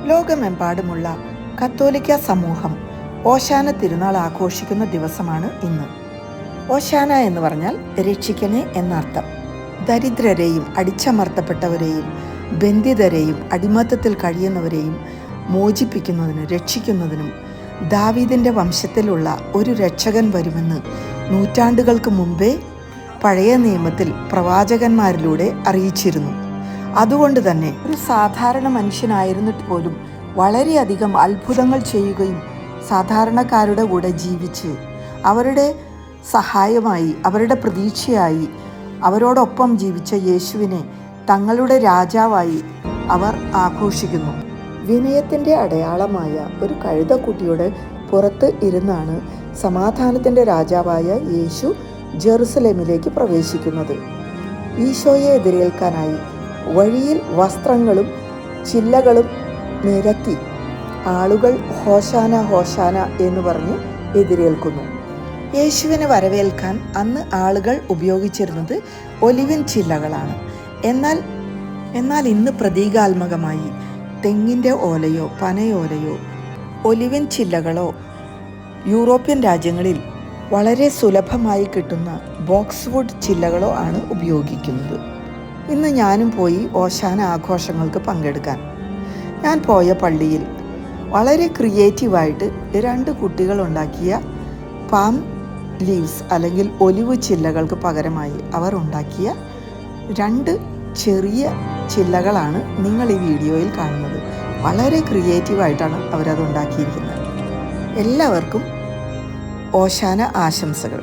ലോകമെമ്പാടുമുള്ള കത്തോലിക്ക സമൂഹം ഓശാന തിരുനാൾ ആഘോഷിക്കുന്ന ദിവസമാണ് ഇന്ന്. ഓശാന എന്ന് പറഞ്ഞാൽ രക്ഷിക്കണേ എന്നർത്ഥം. ദരിദ്രരെയും അടിച്ചമർത്തപ്പെട്ടവരെയും ബന്ധിതരെയും അടിമത്തത്തിൽ കഴിയുന്നവരെയും മോചിപ്പിക്കുന്നതിനും രക്ഷിക്കുന്നതിനും ദാവീദിൻ്റെ വംശത്തിലുള്ള ഒരു രക്ഷകൻ വരുമെന്ന് നൂറ്റാണ്ടുകൾക്ക് മുമ്പേ പഴയ നിയമത്തിൽ പ്രവാചകന്മാരിലൂടെ അറിയിച്ചിരുന്നു. അതുകൊണ്ട് തന്നെ ഒരു സാധാരണ മനുഷ്യനായിരുന്നിട്ട് പോലും വളരെയധികം അത്ഭുതങ്ങൾ ചെയ്യുകയും സാധാരണക്കാരുടെ കൂടെ ജീവിച്ച് അവരുടെ സഹായമായി, അവരുടെ പ്രതീക്ഷയായി, അവരോടൊപ്പം ജീവിച്ച യേശുവിനെ തങ്ങളുടെ രാജാവായി അവർ ആഘോഷിക്കുന്നു. വിനയത്തിൻ്റെ അടയാളമായ ഒരു കഴുതക്കുട്ടിയുടെ പുറത്ത് ഇരുന്നാണ് സമാധാനത്തിൻ്റെ രാജാവായ യേശു ജെറുസലേമിലേക്ക് പ്രവേശിക്കുന്നത്. ഈശോയെ എതിരേൽക്കാനായി വഴിയിൽ വസ്ത്രങ്ങളും ചില്ലകളും നിരത്തി ആളുകൾ ഹോശാന ഹോശാന എന്ന് പറഞ്ഞ് എതിരേൽക്കുന്നു. യേശുവിനെ വരവേൽക്കാൻ അന്ന് ആളുകൾ ഉപയോഗിച്ചിരുന്നത് ഒലിവിൻ ചില്ലകളാണ്. എന്നാൽ ഇന്ന് പ്രതീകാത്മകമായി തെങ്ങിൻ്റെ ഓലയോ പനയോലയോ ഒലിവിൻ ചില്ലകളോ യൂറോപ്യൻ രാജ്യങ്ങളിൽ വളരെ സുലഭമായി കിട്ടുന്ന ബോക്സ്വുഡ് ചില്ലകളോ ആണ് ഉപയോഗിക്കുന്നത്. ഇന്ന് ഞാനും പോയി ഓശാന ആഘോഷങ്ങൾക്ക് പങ്കെടുക്കാൻ. ഞാൻ പോയ പള്ളിയിൽ വളരെ ക്രിയേറ്റീവായിട്ട് 2 കുട്ടികൾ ഉണ്ടാക്കിയ പാം ലീവ്സ് അല്ലെങ്കിൽ ഒലിവ് ചില്ലകൾക്ക് പകരമായി അവർ ഉണ്ടാക്കിയ 2 ചെറിയ ചില്ലകളാണ് നിങ്ങൾ ഈ വീഡിയോയിൽ കാണുന്നത്. വളരെ ക്രിയേറ്റീവായിട്ടാണ് അവരത് ഉണ്ടാക്കിയിരിക്കുന്നത്. എല്ലാവർക്കും ഓശാന ആശംസകൾ.